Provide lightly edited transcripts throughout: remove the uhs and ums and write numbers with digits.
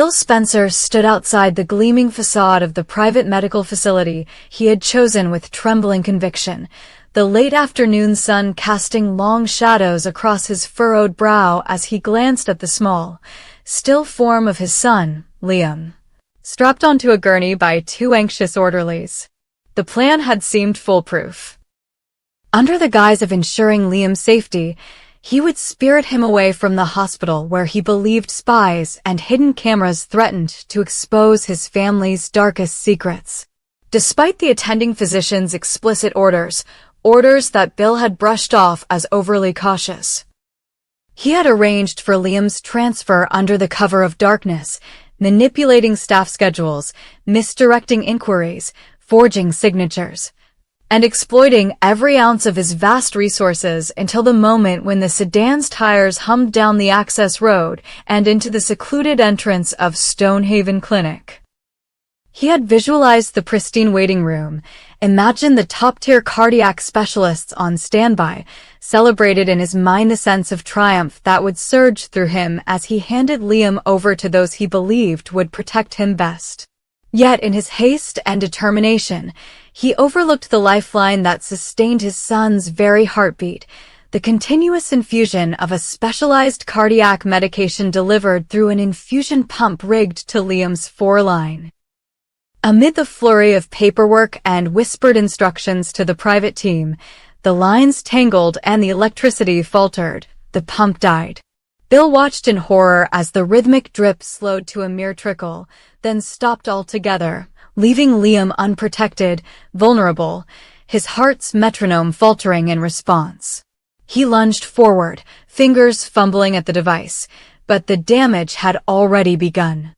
Bill Spencer stood outside the gleaming facade of the private medical facility he had chosen with trembling conviction, the late afternoon sun casting long shadows across his furrowed brow as he glanced at the small, still form of his son, Liam, strapped onto a gurney by two anxious orderlies. The plan had seemed foolproof. Under the guise of ensuring Liam's safety, he would spirit him away from the hospital where he believed spies and hidden cameras threatened to expose his family's darkest secrets. Despite the attending physician's explicit orders that Bill had brushed off as overly cautious, he had arranged for Liam's transfer under the cover of darkness, manipulating staff schedules, misdirecting inquiries, forging signatures, and exploiting every ounce of his vast resources until the moment when the sedan's tires hummed down the access road and into the secluded entrance of Stonehaven Clinic. He had visualized the pristine waiting room, imagined the top-tier cardiac specialists on standby, celebrated in his mind the sense of triumph that would surge through him as he handed Liam over to those he believed would protect him best. Yet in his haste and determination, he overlooked the lifeline that sustained his son's very heartbeat, the continuous infusion of a specialized cardiac medication delivered through an infusion pump rigged to Liam's foreline. Amid the flurry of paperwork and whispered instructions to the private team, the lines tangled and the electricity faltered. The pump died. Bill watched in horror as the rhythmic drip slowed to a mere trickle, then stopped altogether, leaving Liam unprotected, vulnerable, his heart's metronome faltering in response. He lunged forward, fingers fumbling at the device, but the damage had already begun.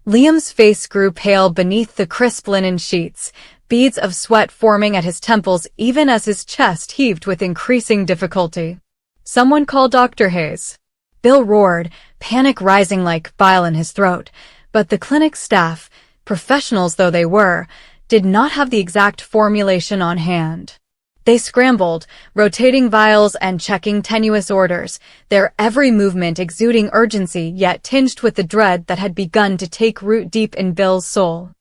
Liam's face grew pale beneath the crisp linen sheets, beads of sweat forming at his temples even as his chest heaved with increasing difficulty. "Someone call Dr. Hayes," Bill roared, panic rising like bile in his throat, but the clinic staff, professionals though they were, did not have the exact formulation on hand. They scrambled, rotating vials and checking tenuous orders, their every movement exuding urgency yet tinged with the dread that had begun to take root deep in Bill's soul.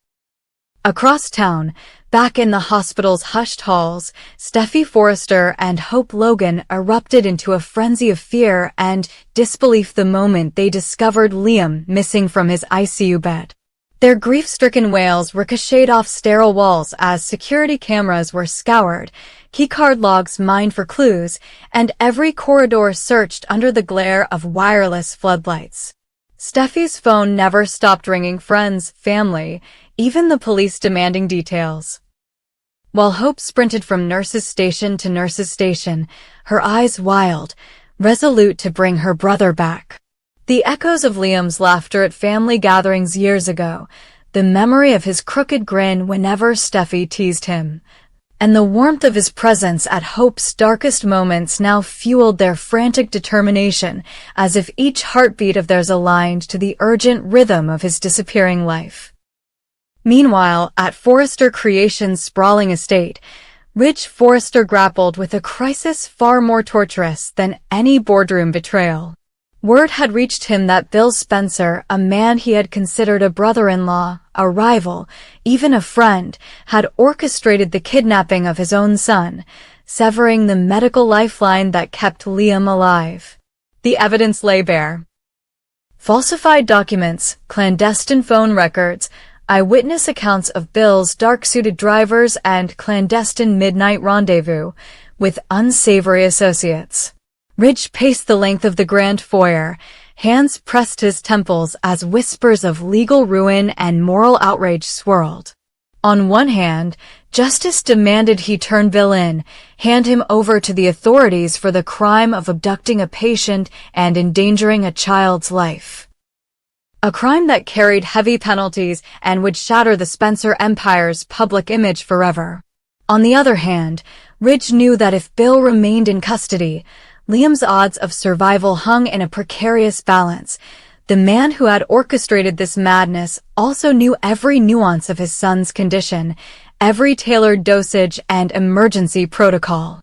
Across town, back in the hospital's hushed halls, Steffi Forrester and Hope Logan erupted into a frenzy of fear and disbelief the moment they discovered Liam missing from his ICU bed. Their grief-stricken wails ricocheted off sterile walls as security cameras were scoured, keycard logs mined for clues, and every corridor searched under the glare of wireless floodlights. Steffi's phone never stopped ringing, friends, family, even the police demanding details. While Hope sprinted from nurse's station to nurse's station, her eyes wild, resolute to bring her brother back. The echoes of Liam's laughter at family gatherings years ago, the memory of his crooked grin whenever Steffi teased him, and the warmth of his presence at Hope's darkest moments now fueled their frantic determination, as if each heartbeat of theirs aligned to the urgent rhythm of his disappearing life. Meanwhile, at Forrester Creations' sprawling estate, Ridge Forrester grappled with a crisis far more torturous than any boardroom betrayal. Word had reached him that Bill Spencer, a man he had considered a brother-in-law, a rival, even a friend, had orchestrated the kidnapping of his own son, severing the medical lifeline that kept Liam alive. The evidence lay bare. Falsified documents, clandestine phone records, eyewitness accounts of Bill's dark-suited drivers and clandestine midnight rendezvous with unsavory associates. Ridge paced the length of the grand foyer, hands pressed to his temples as whispers of legal ruin and moral outrage swirled. On one hand, justice demanded he turn Bill in, hand him over to the authorities for the crime of abducting a patient and endangering a child's life. A crime that carried heavy penalties and would shatter the Spencer empire's public image forever. On the other hand, Ridge knew that if Bill remained in custody, Liam's odds of survival hung in a precarious balance. The man who had orchestrated this madness also knew every nuance of his son's condition, every tailored dosage and emergency protocol.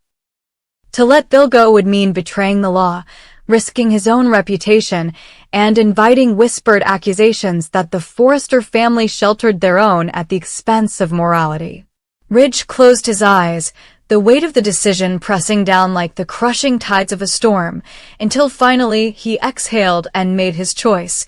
To let Bill go would mean betraying the law, risking his own reputation and inviting whispered accusations that the Forrester family sheltered their own at the expense of morality. Ridge closed his eyes, the weight of the decision pressing down like the crushing tides of a storm, until finally he exhaled and made his choice.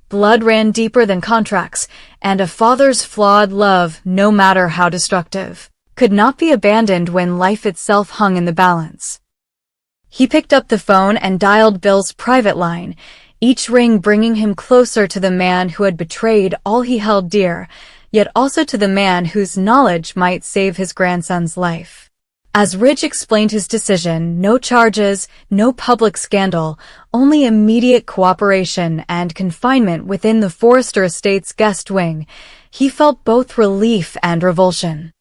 Blood ran deeper than contracts, and a father's flawed love, no matter how destructive, could not be abandoned when life itself hung in the balance. He picked up the phone and dialed Bill's private line, each ring bringing him closer to the man who had betrayed all he held dear, yet also to the man whose knowledge might save his grandson's life. As Ridge explained his decision, no charges, no public scandal, only immediate cooperation and confinement within the Forrester estate's guest wing, he felt both relief and revulsion.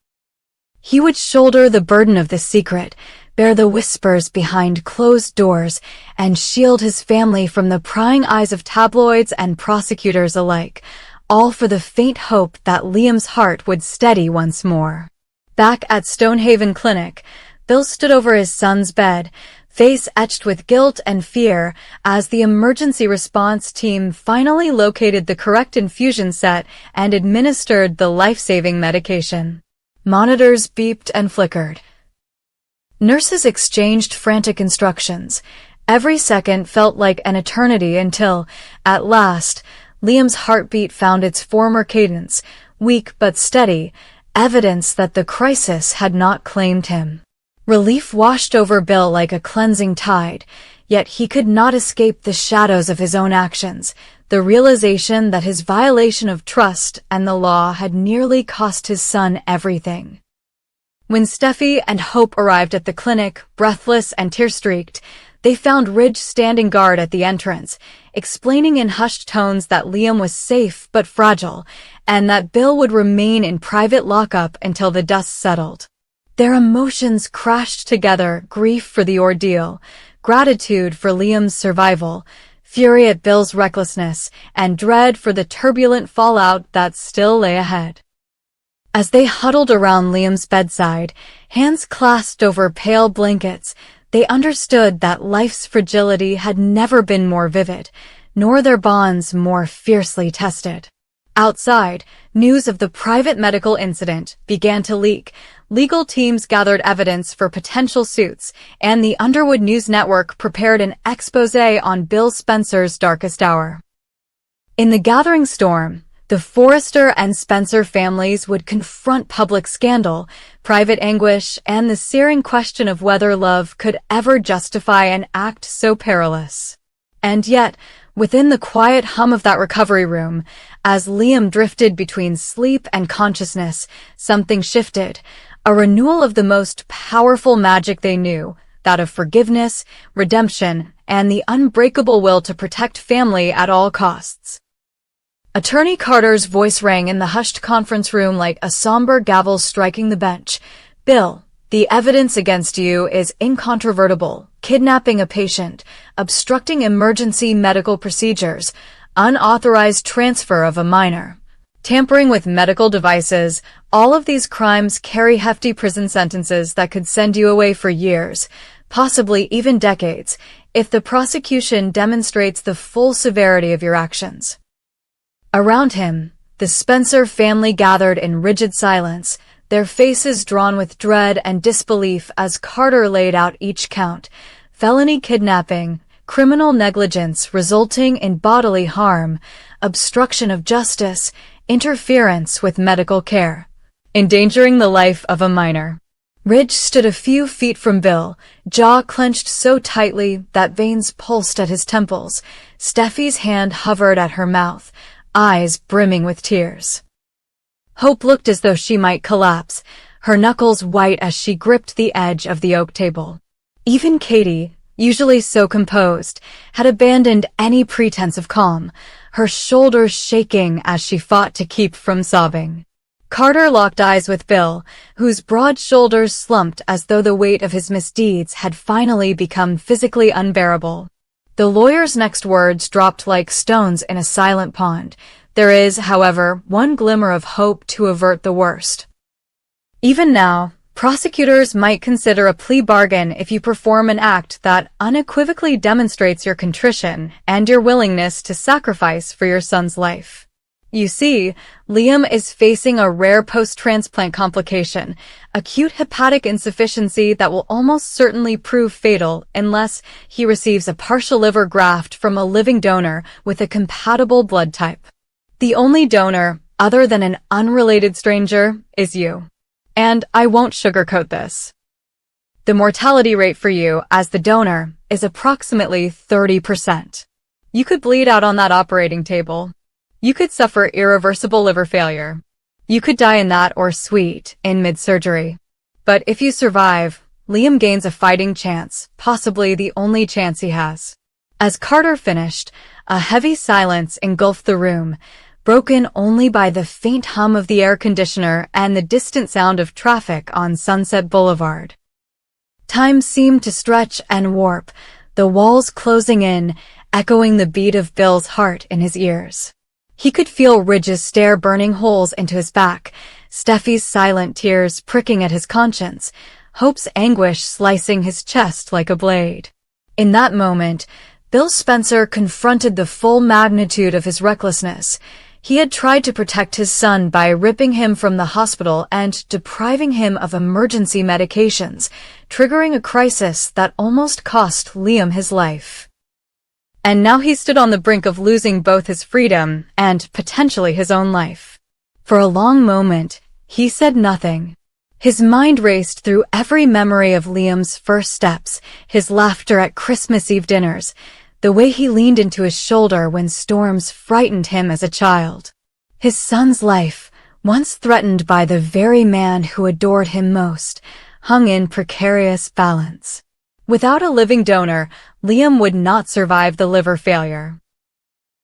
He would shoulder the burden of the secret, bear the whispers behind closed doors, and shield his family from the prying eyes of tabloids and prosecutors alike, all for the faint hope that Liam's heart would steady once more. Back at Stonehaven Clinic, Bill stood over his son's bed, face etched with guilt and fear, as the emergency response team finally located the correct infusion set and administered the life-saving medication. Monitors beeped and flickered. Nurses exchanged frantic instructions. Every second felt like an eternity until, at last, Liam's heartbeat found its former cadence, weak but steady, evidence that the crisis had not claimed him. Relief washed over Bill like a cleansing tide, yet he could not escape the shadows of his own actions, the realization that his violation of trust and the law had nearly cost his son everything. When Steffi and Hope arrived at the clinic, breathless and tear-streaked, they found Ridge standing guard at the entrance, explaining in hushed tones that Liam was safe but fragile, and that Bill would remain in private lockup until the dust settled. Their emotions crashed together, grief for the ordeal, gratitude for Liam's survival, fury at Bill's recklessness, and dread for the turbulent fallout that still lay ahead. As they huddled around Liam's bedside, hands clasped over pale blankets, they understood that life's fragility had never been more vivid, nor their bonds more fiercely tested. Outside, news of the private medical incident began to leak. Legal teams gathered evidence for potential suits, and the Underwood News Network prepared an exposé on Bill Spencer's darkest hour. In the gathering storm, the Forrester and Spencer families would confront public scandal, private anguish, and the searing question of whether love could ever justify an act so perilous. And yet, within the quiet hum of that recovery room, as Liam drifted between sleep and consciousness, something shifted, a renewal of the most powerful magic they knew, that of forgiveness, redemption, and the unbreakable will to protect family at all costs. Attorney Carter's voice rang in the hushed conference room like a somber gavel striking the bench. "Bill, the evidence against you is incontrovertible. Kidnapping a patient, obstructing emergency medical procedures, unauthorized transfer of a minor, tampering with medical devices. All of these crimes carry hefty prison sentences that could send you away for years, possibly even decades, if the prosecution demonstrates the full severity of your actions." Around him, the Spencer family gathered in rigid silence, their faces drawn with dread and disbelief as Carter laid out each count: felony kidnapping, criminal negligence resulting in bodily harm, obstruction of justice, interference with medical care, endangering the life of a minor. Ridge stood a few feet from Bill, jaw clenched so tightly that veins pulsed at his temples. Steffi's hand hovered at her mouth, eyes brimming with tears. Hope looked as though she might collapse, her knuckles white as she gripped the edge of the oak table. Even Katie, usually so composed, had abandoned any pretense of calm, her shoulders shaking as she fought to keep from sobbing. Carter locked eyes with Bill, whose broad shoulders slumped as though the weight of his misdeeds had finally become physically unbearable. The lawyer's next words dropped like stones in a silent pond. "There is, however, one glimmer of hope to avert the worst. Even now, Prosecutors might consider a plea bargain if you perform an act that unequivocally demonstrates your contrition and your willingness to sacrifice for your son's life. You see, Liam is facing a rare post-transplant complication, acute hepatic insufficiency that will almost certainly prove fatal unless he receives a partial liver graft from a living donor with a compatible blood type. The only donor, other than an unrelated stranger, is you. And I won't sugarcoat this. The mortality rate for you, as the donor, is approximately 30%. You could bleed out on that operating table. You could suffer irreversible liver failure. You could die in that or suite in mid-surgery. But if you survive, Liam gains a fighting chance, possibly the only chance he has. As Carter finished, a heavy silence engulfed the room, broken only by the faint hum of the air conditioner and the distant sound of traffic on Sunset Boulevard. Time seemed to stretch and warp, the walls closing in, echoing the beat of Bill's heart in his ears. He could feel Ridge's stare burning holes into his back, Steffi's silent tears pricking at his conscience, Hope's anguish slicing his chest like a blade. In that moment, Bill Spencer confronted the full magnitude of his recklessness. He had tried to protect his son by ripping him from the hospital and depriving him of emergency medications, triggering a crisis that almost cost Liam his life. And now he stood on the brink of losing both his freedom and potentially his own life. For a long moment, he said nothing. His mind raced through every memory of Liam's first steps, his laughter at Christmas Eve dinners, the way he leaned into his shoulder when storms frightened him as a child. His son's life, once threatened by the very man who adored him most, hung in precarious balance. Without a living donor, Liam would not survive the liver failure.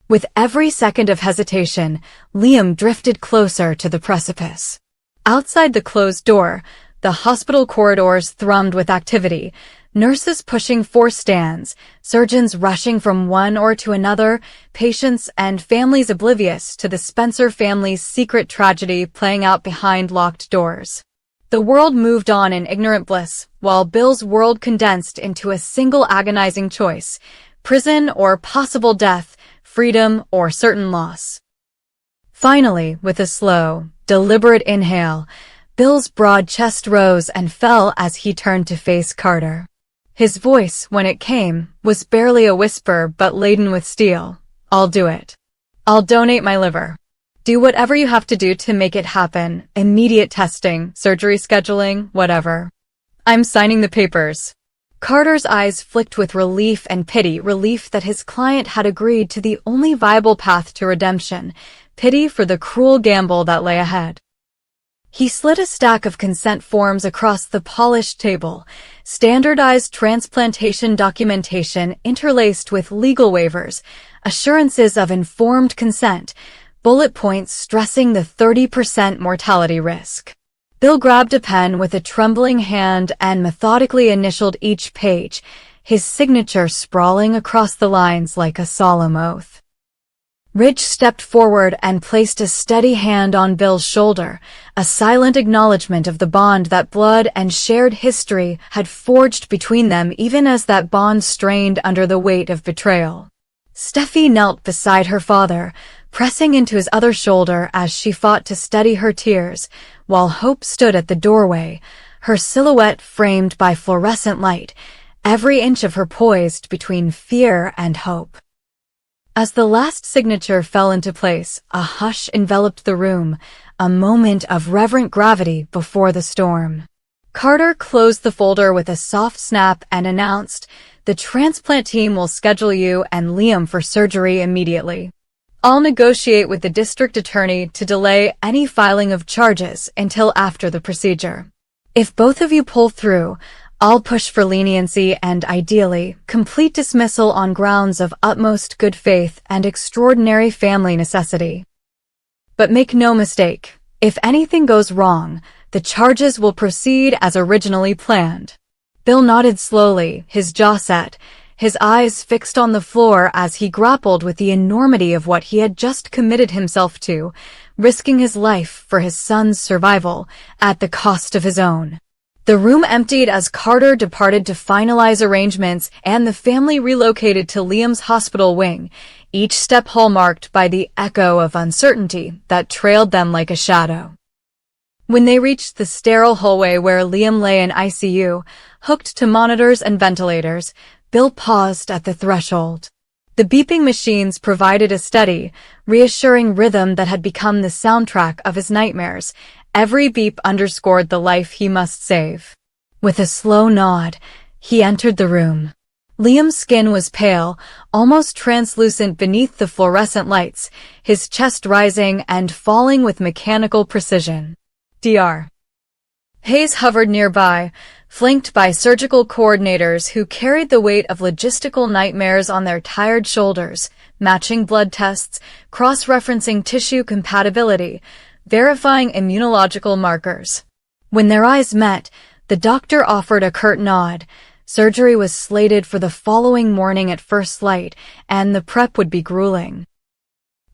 With every second of hesitation, Liam drifted closer to the precipice. Outside the closed door, the hospital corridors thrummed with activity, nurses pushing for stands, surgeons rushing from one or to another, patients and families oblivious to the Spencer family's secret tragedy playing out behind locked doors. The world moved on in ignorant bliss, while Bill's world condensed into a single agonizing choice: prison or possible death, freedom or certain loss. Finally, with a slow, deliberate inhale, Bill's broad chest rose and fell as he turned to face Carter. His voice, when it came, was barely a whisper but laden with steel. "I'll do it. I'll donate my liver. Do whatever you have to do to make it happen. Immediate testing, surgery scheduling, whatever. I'm signing the papers." Carter's eyes flicked with relief and pity, relief that his client had agreed to the only viable path to redemption, pity for the cruel gamble that lay ahead. He slid a stack of consent forms across the polished table, standardized transplantation documentation interlaced with legal waivers, assurances of informed consent, bullet points stressing the 30% mortality risk. Bill grabbed a pen with a trembling hand and methodically initialed each page, his signature sprawling across the lines like a solemn oath. Ridge stepped forward and placed a steady hand on Bill's shoulder, a silent acknowledgement of the bond that blood and shared history had forged between them even as that bond strained under the weight of betrayal. Steffi knelt beside her father, pressing into his other shoulder as she fought to steady her tears, while Hope stood at the doorway, her silhouette framed by fluorescent light, every inch of her poised between fear and hope. As the last signature fell into place, a hush enveloped the room, a moment of reverent gravity before the storm. Carter closed the folder with a soft snap and announced, "The transplant team will schedule you and Liam for surgery immediately. I'll negotiate with the district attorney to delay any filing of charges until after the procedure. If both of you pull through, I'll push for leniency and, ideally, complete dismissal on grounds of utmost good faith and extraordinary family necessity. But make no mistake, if anything goes wrong, the charges will proceed as originally planned." Bill nodded slowly, his jaw set, his eyes fixed on the floor as he grappled with the enormity of what he had just committed himself to, risking his life for his son's survival at the cost of his own. The room emptied as Carter departed to finalize arrangements and the family relocated to Liam's hospital wing, each step hallmarked by the echo of uncertainty that trailed them like a shadow. When they reached the sterile hallway where Liam lay in ICU, hooked to monitors and ventilators, Bill paused at the threshold. The beeping machines provided a steady, reassuring rhythm that had become the soundtrack of his nightmares. Every beep underscored the life he must save. With a slow nod, he entered the room. Liam's skin was pale, almost translucent beneath the fluorescent lights, his chest rising and falling with mechanical precision. Dr. Hayes hovered nearby, flanked by surgical coordinators who carried the weight of logistical nightmares on their tired shoulders, matching blood tests, cross-referencing tissue compatibility, verifying immunological markers. When their eyes met, the doctor offered a curt nod. Surgery was slated for the following morning at first light, and the prep would be grueling.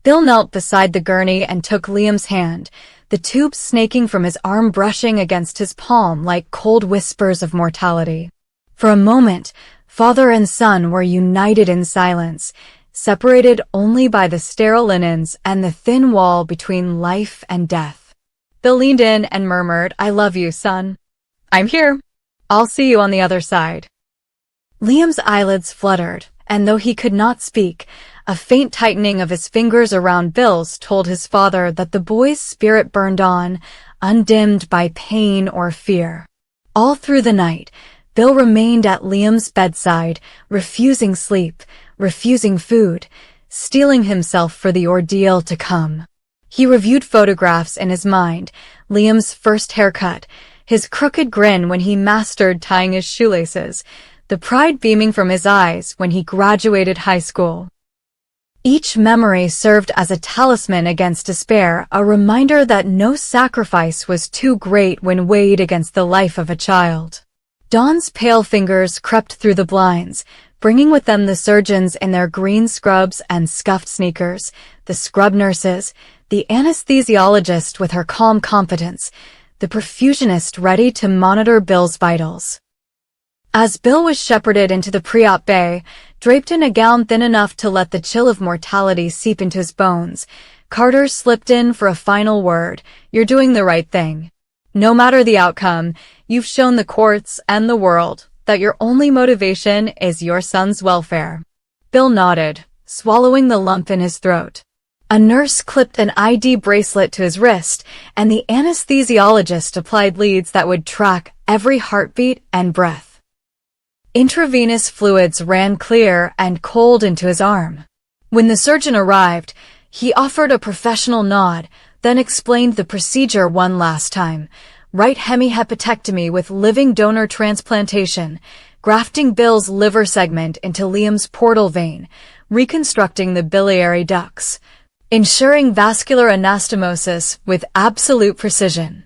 Bill knelt beside the gurney and took Liam's hand, the tube snaking from his arm brushing against his palm like cold whispers of mortality. For a moment, father and son were united in silence, separated only by the sterile linens and the thin wall between life and death. Bill leaned in and murmured, "I love you, son. I'm here. I'll see you on the other side." Liam's eyelids fluttered, and though he could not speak, a faint tightening of his fingers around Bill's told his father that the boy's spirit burned on, undimmed by pain or fear. All through the night, Bill remained at Liam's bedside, refusing sleep, refusing food, steeling himself for the ordeal to come. He reviewed photographs in his mind, Liam's first haircut, his crooked grin when he mastered tying his shoelaces, the pride beaming from his eyes when he graduated high school. Each memory served as a talisman against despair, a reminder that no sacrifice was too great when weighed against the life of a child. Dawn's pale fingers crept through the blinds, bringing with them the surgeons in their green scrubs and scuffed sneakers, the scrub nurses, the anesthesiologist with her calm competence, the perfusionist ready to monitor Bill's vitals. As Bill was shepherded into the pre-op bay, draped in a gown thin enough to let the chill of mortality seep into his bones, Carter slipped in for a final word. "You're doing the right thing. No matter the outcome, you've shown the courts and the world that your only motivation is your son's welfare." Bill nodded, swallowing the lump in his throat. A nurse clipped an ID bracelet to his wrist, and the anesthesiologist applied leads that would track every heartbeat and breath. Intravenous fluids ran clear and cold into his arm. When the surgeon arrived, he offered a professional nod, then explained the procedure one last time. Right hemihepatectomy with living donor transplantation, grafting Bill's liver segment into Liam's portal vein, reconstructing the biliary ducts, ensuring vascular anastomosis with absolute precision.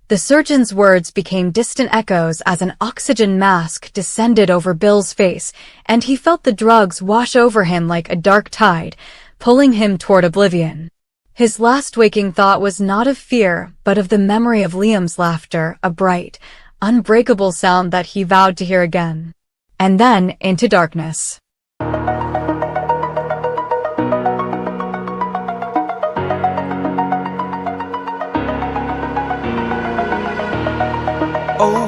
The surgeon's words became distant echoes as an oxygen mask descended over Bill's face, and he felt the drugs wash over him like a dark tide, pulling him toward oblivion. His last waking thought was not of fear, but of the memory of Liam's laughter, a bright, unbreakable sound that he vowed to hear again. And then, into darkness.